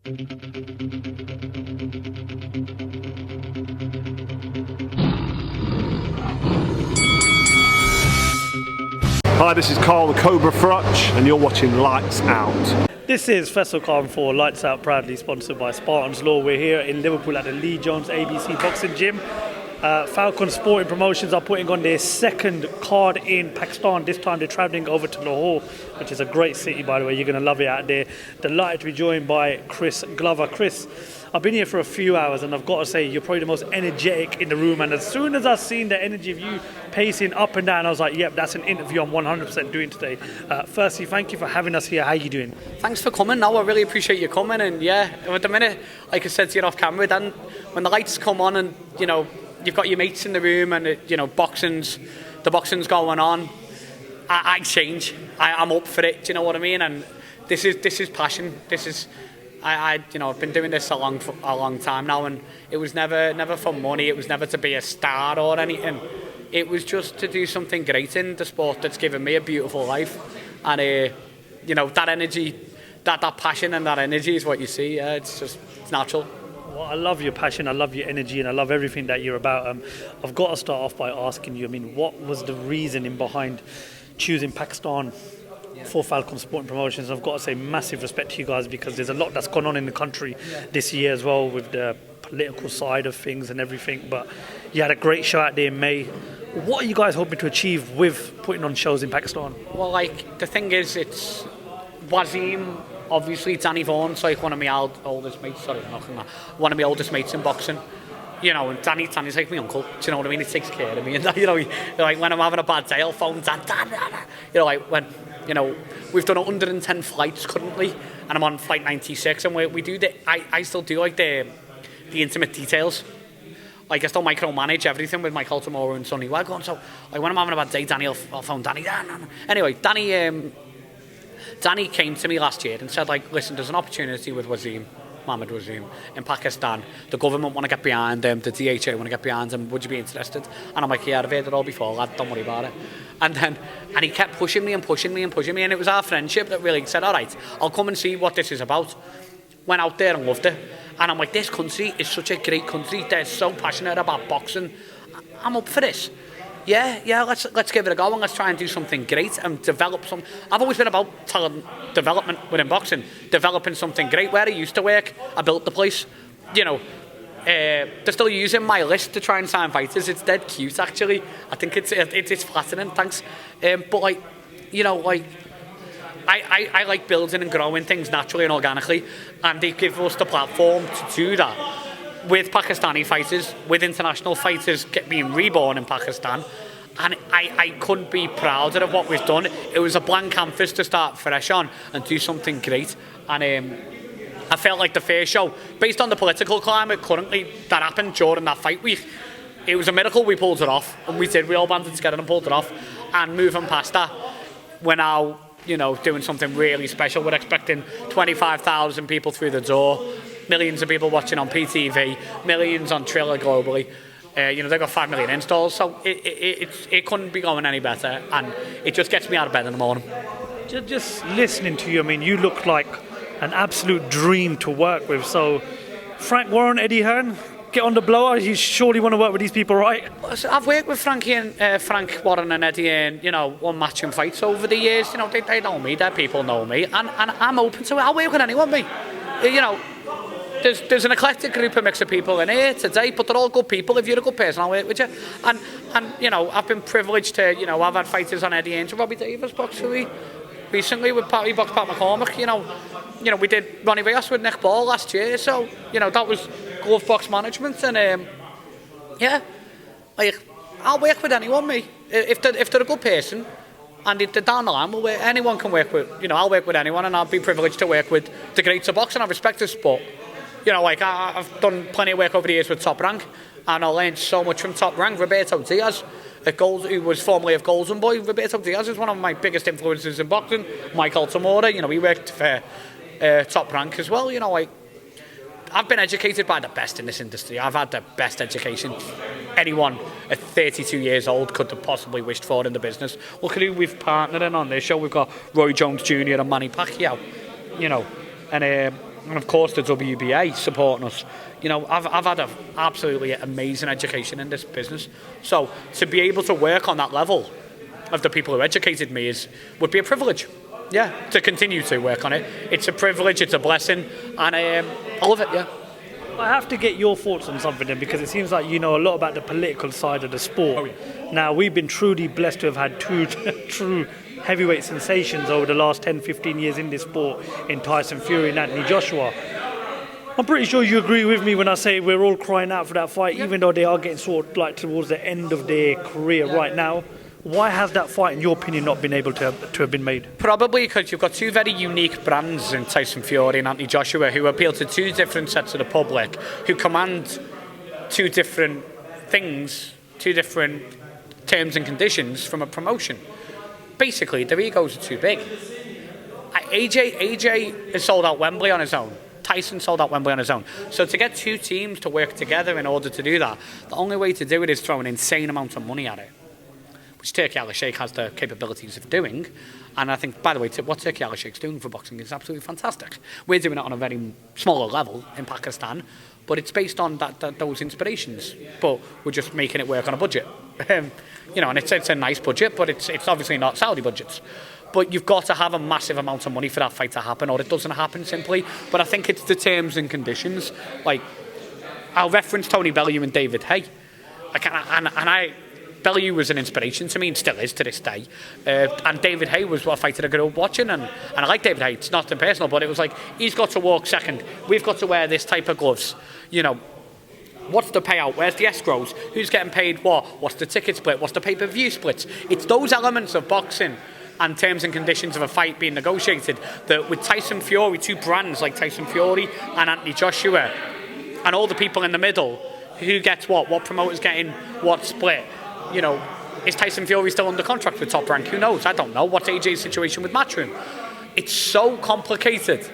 Hi, this is Carl the Cobra Frutch, and you're watching Lights Out. This is Faisal for Lights Out, proudly sponsored by Spartans Law. We're here in Liverpool at the Lee Jones ABC Boxing Gym. Falcon Sporting Promotions are putting on their second card in Pakistan. This time they're travelling over to Lahore, which is a great city, by the way. You're going to love it out there. Delighted to be joined by Chris Glover. Chris, I've been here for a few hours and I've got to say you're probably the most energetic in the room, and as soon as I've seen the energy of you pacing up and down, I was like, yep, that's an interview I'm 100% doing today. Firstly, thank you for having us here. How are you doing? Thanks for coming. No, I really appreciate you coming, and yeah, at the minute, like I said to you off camera, then when the lights come on and you've got your mates in the room and the boxing's going on, I change. I'm up for it. Do you know what I mean? And this is passion. This is I've been doing this a long time now, and it was never for money. It was never to be a star or anything. It was just to do something great in the sport that's given me a beautiful life, and that energy, that passion and that energy is what you see. It's natural. Well, I love your passion, I love your energy, and I love everything that you're about. I've got to start off by asking you, what was the reasoning behind choosing Pakistan for Falcon Sporting Promotions? I've got to say massive respect to you guys, because there's a lot that's gone on in the country this year as well, with the political side of things and everything, but you had a great show out there in May. What are you guys hoping to achieve with putting on shows in Pakistan? Well, the thing is, it's Wasim, obviously Danny Vaughan's one of my oldest mates. Sorry, one of my oldest mates in boxing. And Danny's like my uncle. Do you know what I mean? He takes care of me. And when I'm having a bad day, I'll phone Dad. When we've done 110 flights currently, and I'm on flight 96, and we do I still do the intimate details. I still micromanage everything with Michael tomorrow and Sonny Wagon. So when I'm having a bad day, I'll phone Danny. Anyway, Danny came to me last year and said, listen, there's an opportunity with Mohammed Wasim in Pakistan. The government want to get behind them, the DHA want to get behind them. Would you be interested? And I'm like, yeah, I've heard it all before, lad, don't worry about it. And he kept pushing me, and it was our friendship that really said, all right, I'll come and see what this is about. Went out there and loved it. And I'm like, this country is such a great country. They're so passionate about boxing. I'm up for this. Yeah, let's give it a go, and let's try and do something great and develop some. I've always been about talent development within boxing, developing something great. Where I used to work, I built the place. They're still using my list to try and sign fighters. It's dead cute, actually. I think it's flattering, thanks. But I like building and growing things naturally and organically, and they give us the platform to do that. With Pakistani fighters, with international fighters being reborn in Pakistan, and I couldn't be prouder of what we've done. It was a blank canvas to start fresh on and do something great, and I felt like the first show, based on the political climate currently that happened during that fight week, it was a miracle we pulled it off, and we all banded together and pulled it off. And moving past that, we're now doing something really special. We're expecting 25,000 people through the door, millions of people watching on PTV, millions on Triller globally. They've got 5 million installs, so it couldn't be going any better, and it just gets me out of bed in the morning. Just listening to you, you look like an absolute dream to work with. So Frank Warren, Eddie Hearn, get on the blower. You surely want to work with these people, right? I've worked with Frank Warren and Eddie in one matching fights over the years. They know me, their people know me, and I'm open to it. I'll work with anyone, mate. There's an eclectic group of mix of people in here today, but they're all good people. If you're a good person, I'll work with you. And I've been privileged to, I've had fighters on Eddie Hearn, Robbie Davis boxed recently with Pat McCormick. We did Ronnie Rios with Nick Ball last year, so that was glove box management, and I'll work with anyone, mate. If they're a good person and if they're down the line, anyone can work with. I'll work with anyone, and I'll be privileged to work with the greats of boxing. I respect the sport. I've done plenty of work over the years with Top Rank, and I learned so much from Top Rank. Roberto Diaz, who was formerly of Golden Boy. Roberto Diaz is one of my biggest influences in boxing. Michael Tamura, he worked for Top Rank as well. I've been educated by the best in this industry. I've had the best education anyone at 32 years old could have possibly wished for in the business. Look at who we've partnered in on this show. We've got Roy Jones Jr. and Manny Pacquiao, and and of course the WBA supporting us. You know, I've had an absolutely amazing education in this business. So to be able to work on that level of the people who educated me would be a privilege. Yeah, to continue to work on it. It's a privilege, it's a blessing, and I love it, yeah. I have to get your thoughts on something then, because it seems like you know a lot about the political side of the sport. Oh, yeah. Now, we've been truly blessed to have had two true heavyweight sensations over the last 10, 15 years in this sport in Tyson Fury and Anthony Joshua. I'm pretty sure you agree with me when I say we're all crying out for that fight, even though they are getting sort of like towards the end of their career right now. Why has that fight, in your opinion, not been able to have been made? Probably because you've got two very unique brands in Tyson Fury and Anthony Joshua who appeal to two different sets of the public, who command two different things, two different terms and conditions from a promotion. Basically, their egos are too big. AJ has sold out Wembley on his own. Tyson sold out Wembley on his own. So to get two teams to work together in order to do that, the only way to do it is throw an insane amount of money at it, which Turki Al-Sheikh has the capabilities of doing. And I think, by the way, what Turki Al-Sheikh's doing for boxing is absolutely fantastic. We're doing it on a very smaller level in Pakistan, but it's based on those inspirations. But we're just making it work on a budget. You know, and it's a nice budget, but it's obviously not Saudi budgets. But you've got to have a massive amount of money for that fight to happen, or it doesn't happen simply. But I think it's the terms and conditions. Like, I'll reference Tony Bellew and David Hay. Bellew was an inspiration to me and still is to this day. And David Hay was a fighter I grew up watching, and I like David Hay. It's not personal, but it was like, he's got to walk second. We've got to wear this type of gloves. You know, what's the payout? Where's the escrows? Who's getting paid what? What's the ticket split? What's the pay-per-view splits? It's those elements of boxing and terms and conditions of a fight being negotiated that with Tyson Fury, two brands like Tyson Fury and Anthony Joshua, and all the people in the middle, who gets what promoter's getting what split. You know, is Tyson Fury still under contract with Top Rank? Who knows? I don't know. What's AJ's situation with Matchroom? It's so complicated,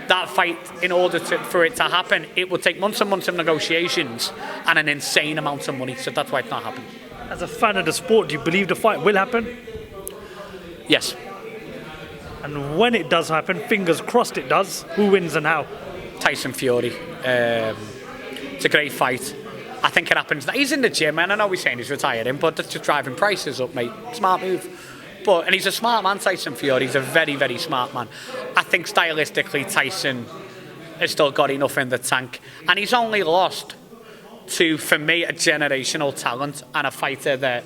that fight, in order for it to happen. It will take months and months of negotiations and an insane amount of money. So that's why it's not happening. As a fan of the sport, do you believe the fight will happen? Yes. And when it does happen, fingers crossed it does, who wins and how? Tyson Fury. It's a great fight. I think it happens. He's in the gym, and I know he's saying he's retiring, but that's just driving prices up, mate. Smart move. And he's a smart man, Tyson Fury. He's a very, very smart man. I think stylistically, Tyson has still got enough in the tank. And he's only lost to, for me, a generational talent and a fighter that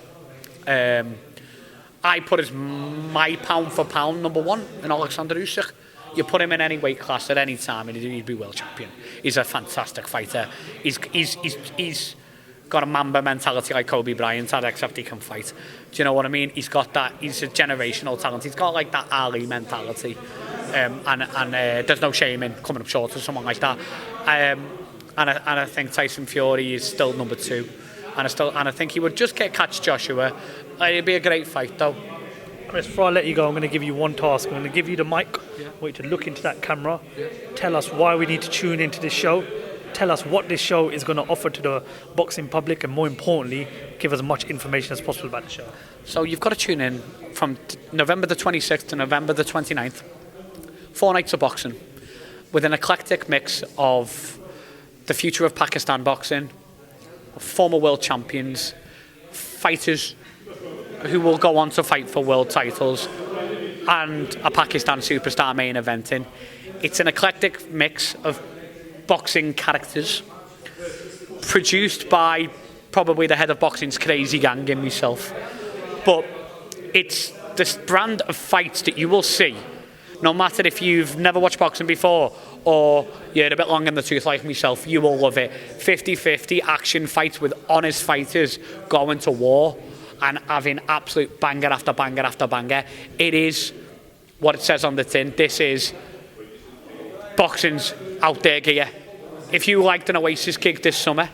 I put as my pound for pound number one in Alexander Usyk. You put him in any weight class at any time and he'd be world champion. He's a fantastic fighter. He's got a Mamba mentality like Kobe Bryant had, except he can fight. Do you know what I mean? He's got that. He's a generational talent. He's got like that Ali mentality, and there's no shame in coming up short or someone like that. And I think Tyson Fury is still number two, and I think he would just catch Joshua. It'd be a great fight though. Chris, before I let you go, I'm going to give you one task. I'm going to give you the mic. Yeah. I want you to look into that camera. Yeah. Tell us why we need to tune into this show. Tell us what this show is going to offer to the boxing public, and more importantly, give us as much information as possible about the show. So you've got to tune in from November the 26th to November the 29th. 4 nights of boxing with an eclectic mix of the future of Pakistan boxing, former world champions, fighters who will go on to fight for world titles, and a Pakistan superstar main eventing. It's an eclectic mix of boxing characters produced by probably the head of boxing's crazy gang in myself. But it's this brand of fights that you will see, no matter if you've never watched boxing before or you're a bit long in the tooth like myself, you will love it. 50-50 action fights with honest fighters going to war and having absolute banger after banger after banger. It is what it says on the tin. This is boxing's out there gear. If you liked an Oasis gig this summer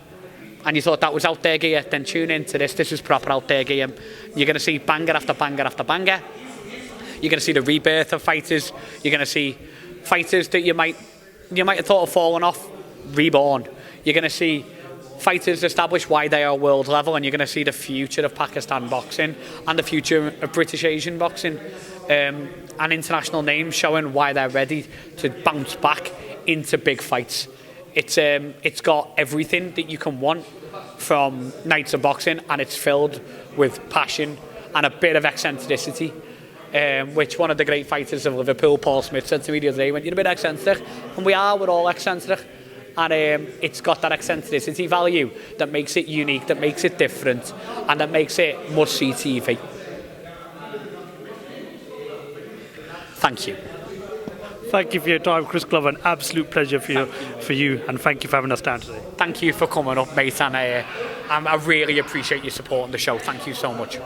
and you thought that was out there gear, then tune into this. This is proper out there gear. You're going to see banger after banger after banger. You're going to see the rebirth of fighters. You're going to see fighters that you might have thought of falling off, reborn. You're going to see fighters establish why they are world level, and you're going to see the future of Pakistan boxing and the future of British Asian boxing, and international names showing why they're ready to bounce back into big fights. It's got everything that you can want from nights of boxing, and it's filled with passion and a bit of eccentricity, which one of the great fighters of Liverpool, Paul Smith, said to me the other day, "When you're a bit eccentric," and we're all eccentric, and it's got that eccentricity value that makes it unique, that makes it different, and that makes it must-see TV. Thank you. Thank you for your time, Chris Glover. An absolute pleasure for you, and thank you for having us down today. Thank you for coming up, mate, and I really appreciate your support on the show. Thank you so much.